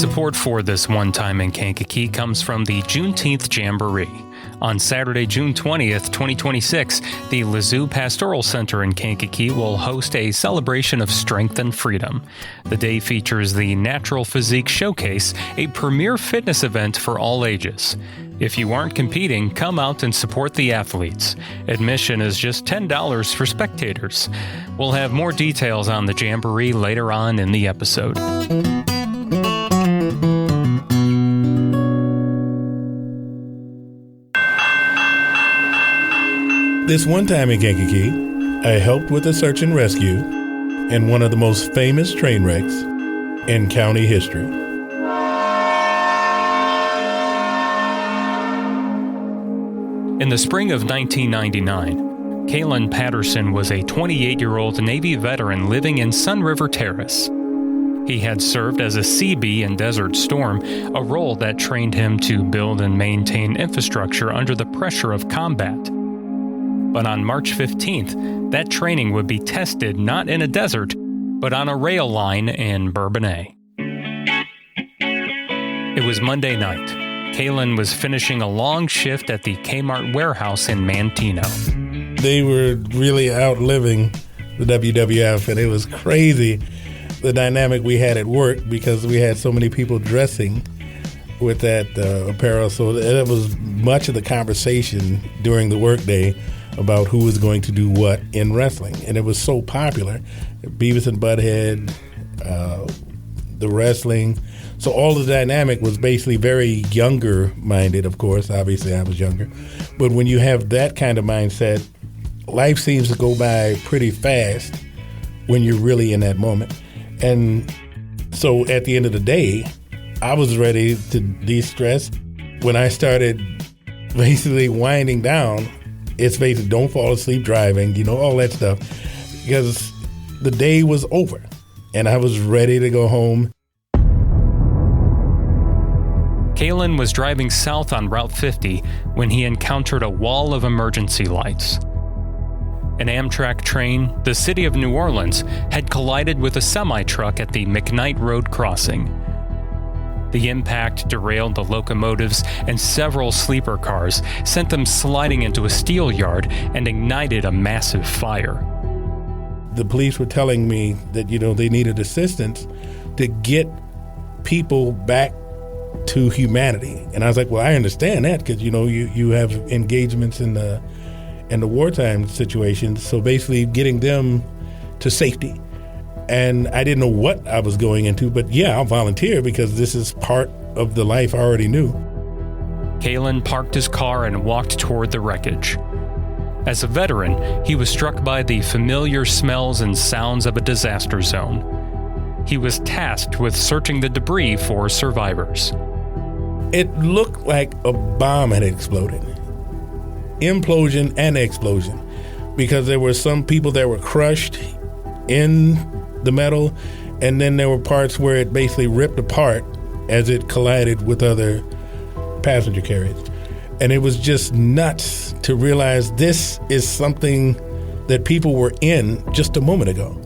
Support for this One Time in Kankakee comes from the Juneteenth Jamboree. On Saturday, June 20th, 2026, the Lazoo Pastoral Center in Kankakee will host a celebration of strength and freedom. The day features the Natural Physique Showcase, a premier fitness event for all ages. If you aren't competing, come out and support the athletes. Admission is just $10 for spectators. We'll have more details on the Jamboree later on in the episode. This one time in Kankakee, I helped with a search and rescue in one of the most famous train wrecks in county history. In the spring of 1999, Kaelin Patterson was a 28-year-old Navy veteran living in Sun River Terrace. He had served as a CB in Desert Storm, a role that trained him to build and maintain infrastructure under the pressure of combat. But on March 15th, that training would be tested not in a desert, but on a rail line in Bourbonnais. It was Monday night. Kaelin was finishing a long shift at the Kmart warehouse in Manteno. They were really outliving the WWF, and it was crazy, the dynamic we had at work, because we had so many people dressing with that apparel. So that was much of the conversation during the workday about who was going to do what in wrestling. And it was so popular. Beavis and Butthead, the wrestling. So all the dynamic was basically very younger-minded, of course. Obviously, I was younger. But when you have that kind of mindset, life seems to go by pretty fast when you're really in that moment. And so at the end of the day, I was ready to de-stress. When I started basically winding down, it's basically don't fall asleep driving, all that stuff, because the day was over and I was ready to go home. Kaelin was driving south on Route 50 when he encountered a wall of emergency lights. An Amtrak train, the city of New Orleans, had collided with a semi-truck at the McKnight Road crossing. The impact derailed the locomotives, and several sleeper cars sent them sliding into a steel yard and ignited a massive fire. The police were telling me that, they needed assistance to get people back to humanity. And I was like, well, I understand that because, you have engagements in the wartime situations. So basically getting them to safety. And I didn't know what I was going into, but yeah, I'll volunteer because this is part of the life I already knew. Kaelin parked his car and walked toward the wreckage. As a veteran, he was struck by the familiar smells and sounds of a disaster zone. He was tasked with searching the debris for survivors. It looked like a bomb had exploded. Implosion and explosion. Because there were some people that were crushed in the metal, and then there were parts where it basically ripped apart as it collided with other passenger carriers. And it was just nuts to realize this is something that people were in just a moment ago.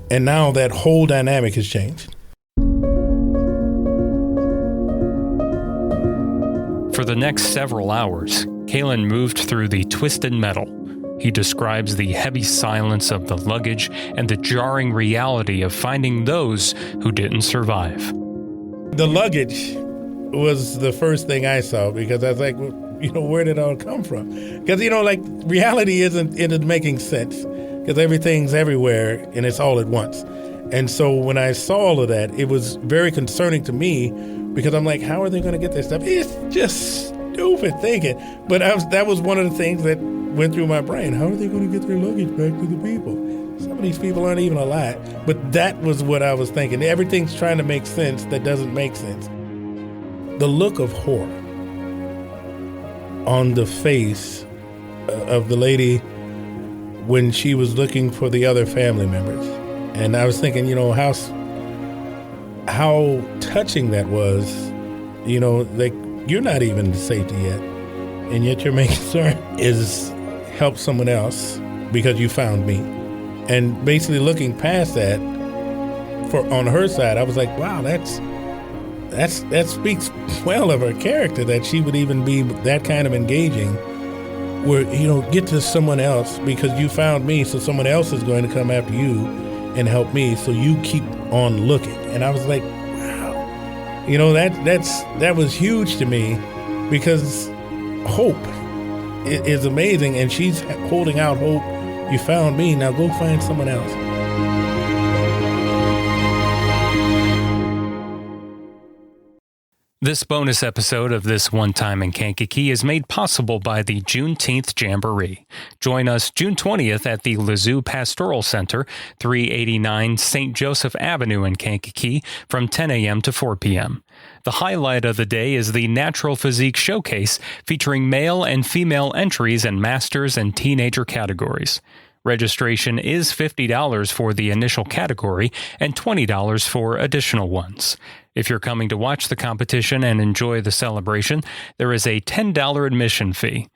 And now that whole dynamic has changed. For the next several hours, Kaelin moved through the twisted metal. He describes the heavy silence of the luggage and the jarring reality of finding those who didn't survive. The luggage was the first thing I saw because I was like, where did it all come from? Because, reality isn't making sense because everything's everywhere and it's all at once. And so when I saw all of that, it was very concerning to me because I'm like, how are they going to get this stuff? It's just stupid thinking. But that was one of the things that went through my brain. How are they going to get their luggage back to the people? Some of these people aren't even alive. But that was what I was thinking. Everything's trying to make sense that doesn't make sense. The look of horror on the face of the lady when she was looking for the other family members. And I was thinking, how touching that was. You're not even in safety yet. And yet your main concern is help someone else because you found me. And basically looking past that, on her side, I was like, wow, that's that speaks well of her character, that she would even be that kind of engaging, where, get to someone else because you found me, so someone else is going to come after you and help me, so you keep on looking. And I was like, wow. That was huge to me, because hope is amazing, and she's holding out hope. You found me, now go find someone else. This bonus episode of This One Time in Kankakee is made possible by the Juneteenth Jamboree. Join us June 20th at the Lazoo Pastoral Center, 389 St. Joseph Avenue in Kankakee, from 10 a.m. to 4 p.m. The highlight of the day is the Natural Physique Showcase, featuring male and female entries in masters and teenager categories. Registration is $50 for the initial category and $20 for additional ones. If you're coming to watch the competition and enjoy the celebration, there is a $10 admission fee.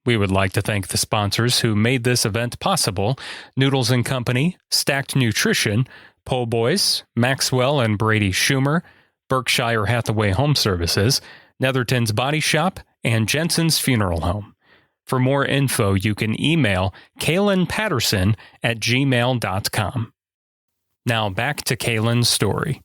We would like to thank the sponsors who made this event possible: Noodles & Company, Stacked Nutrition, Po' Boys, Maxwell and Brady Schumer, Berkshire Hathaway Home Services, Netherton's Body Shop, and Jensen's Funeral Home. For more info, you can email Kaelin Patterson at gmail.com. Now back to Kaelin's story.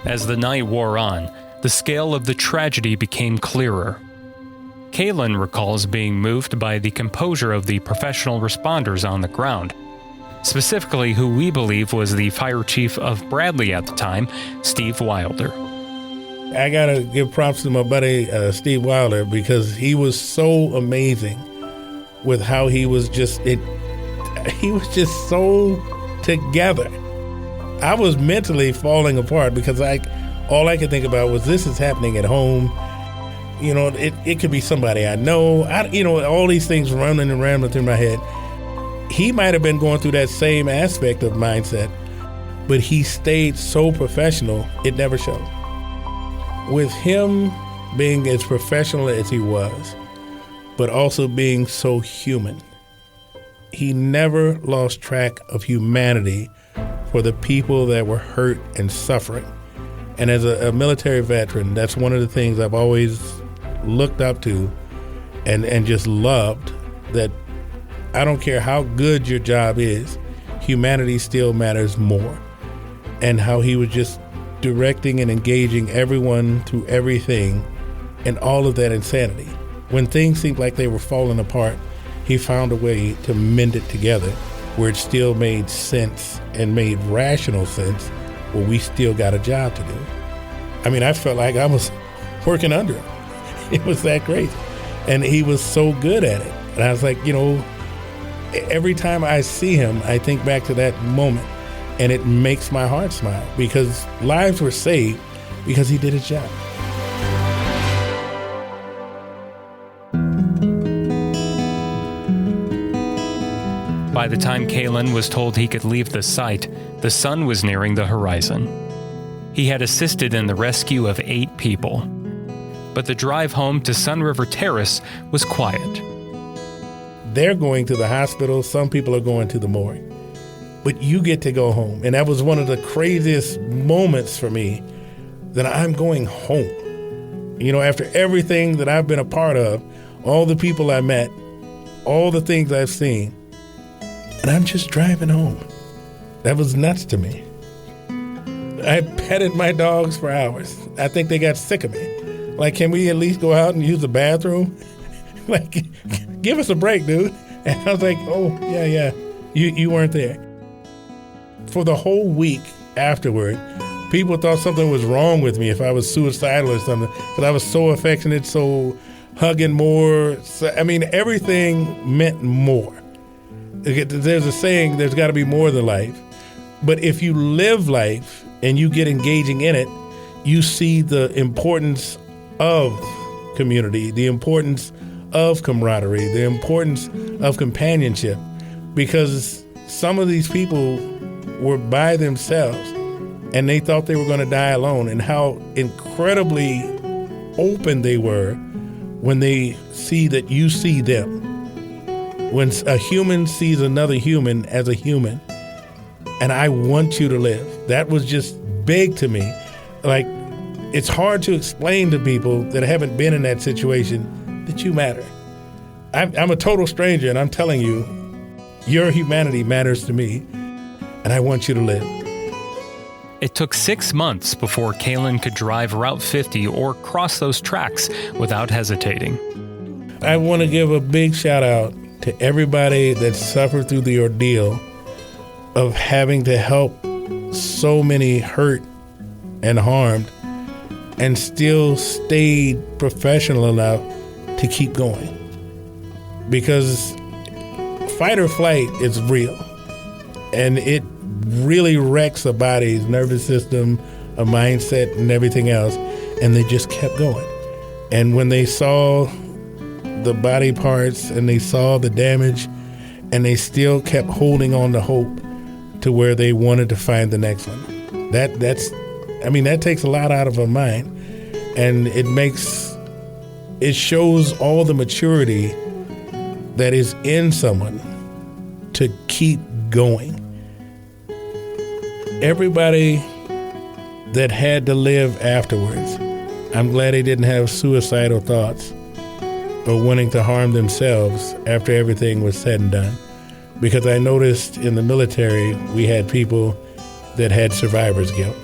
As the night wore on, the scale of the tragedy became clearer. Kaelin recalls being moved by the composure of the professional responders on the ground, specifically who we believe was the fire chief of Bradley at the time, Steve Wilder. I gotta give props to my buddy Steve Wilder, because he was so amazing with how he was just so together. I was mentally falling apart, because all I could think about was, this is happening at home. It could be somebody I know. All these things running and rambling through my head. He might have been going through that same aspect of mindset, but he stayed so professional, it never showed. With him being as professional as he was, but also being so human, he never lost track of humanity for the people that were hurt and suffering. And as a military veteran, that's one of the things I've always looked up to and just loved, that I don't care how good your job is, humanity still matters more. And how he was just directing and engaging everyone through everything, and all of that insanity. When things seemed like they were falling apart, he found a way to mend it together where it still made sense and made rational sense, where we still got a job to do. I mean, I felt like I was working under him. It was that crazy. And he was so good at it. And I was like, every time I see him, I think back to that moment, and it makes my heart smile, because lives were saved because he did his job. By the time Kaelin was told he could leave the site, the sun was nearing the horizon. He had assisted in the rescue of 8 people. But the drive home to Sun River Terrace was quiet. They're going to the hospital. Some people are going to the morgue. But you get to go home. And that was one of the craziest moments for me, that I'm going home. After everything that I've been a part of, all the people I met, all the things I've seen, and I'm just driving home. That was nuts to me. I petted my dogs for hours. I think they got sick of me. Like, can we at least go out and use the bathroom? Like, give us a break, dude. And I was like, oh, yeah. You weren't there. For the whole week afterward, people thought something was wrong with me if I was suicidal or something, because I was so affectionate, so hugging more. Everything meant more. There's a saying, there's got to be more than life. But if you live life and you get engaging in it, you see the importance of community, the importance of camaraderie, the importance of companionship, because some of these people were by themselves and they thought they were going to die alone, and how incredibly open they were when they see that you see them. When a human sees another human as a human, and I want you to live. That was just big to me. Like, it's hard to explain to people that haven't been in that situation that you matter. I'm a total stranger, and I'm telling you, your humanity matters to me, and I want you to live. It took 6 months before Kaelin could drive Route 50 or cross those tracks without hesitating. I want to give a big shout out to everybody that suffered through the ordeal of having to help so many hurt and harmed and still stayed professional enough to keep going. Because fight or flight is real, and it really wrecks a body's nervous system, a mindset, and everything else, and they just kept going. And when they saw the body parts and they saw the damage, and they still kept holding on to hope to where they wanted to find the next one. That takes a lot out of a mind, and it shows all the maturity that is in someone to keep going. Everybody that had to live afterwards, I'm glad they didn't have suicidal thoughts or wanting to harm themselves after everything was said and done. Because I noticed in the military, we had people that had survivor's guilt.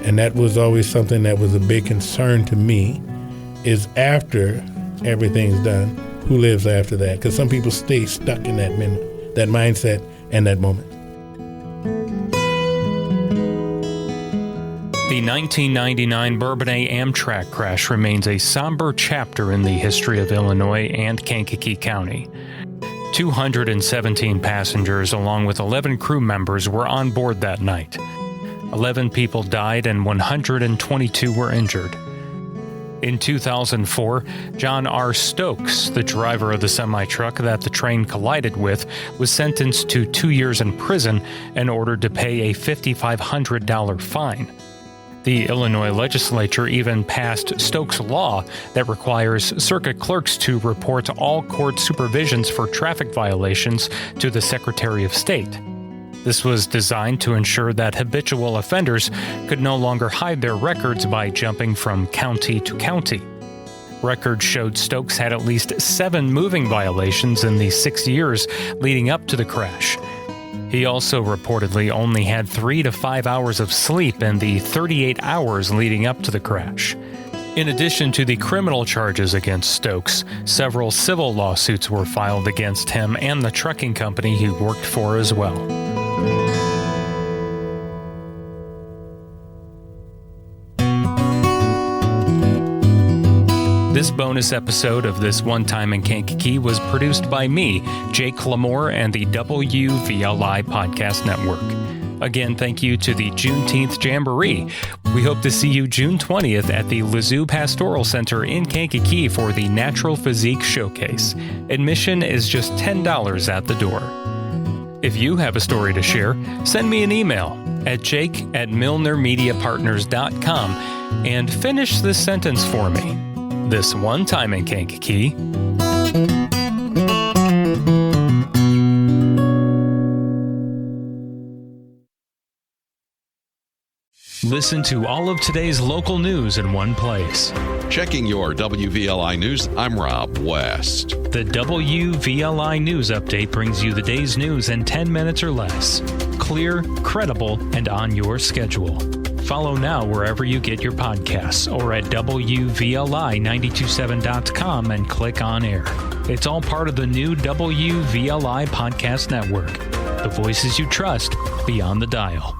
And that was always something that was a big concern to me, is after everything's done, who lives after that? Because some people stay stuck in that minute, that mindset, and that moment. The 1999 Bourbonnais Amtrak crash remains a somber chapter in the history of Illinois and Kankakee County. 217 passengers, along with 11 crew members, were on board that night. 11 people died and 122 were injured. In 2004, John R. Stokes, the driver of the semi-truck that the train collided with, was sentenced to 2 years in prison and ordered to pay a $5,500 fine. The Illinois legislature even passed Stokes Law that requires circuit clerks to report all court supervisions for traffic violations to the Secretary of State. This was designed to ensure that habitual offenders could no longer hide their records by jumping from county to county. Records showed Stokes had at least 7 moving violations in the 6 years leading up to the crash. He also reportedly only had 3 to 5 hours of sleep in the 38 hours leading up to the crash. In addition to the criminal charges against Stokes, several civil lawsuits were filed against him and the trucking company he worked for as well. This bonus episode of This One Time in Kankakee was produced by me, Jake LaMore, and the WVLI Podcast Network. Again, thank you to the Juneteenth Jamboree. We hope to see you June 20th at the Lazoo Pastoral Center in Kankakee for the Natural Physique Showcase. Admission is just $10 at the door. If you have a story to share, send me an email at jake@milnermediapartners.com and finish this sentence for me. This one time in Kankakee. Listen to all of today's local news in one place. Checking your WVLI News, I'm Rob West. The WVLI News Update brings you the day's news in 10 minutes or less. Clear, credible, and on your schedule. Follow now wherever you get your podcasts or at WVLI927.com and click on air. It's all part of the new WVLI Podcast Network. The voices you trust beyond the dial.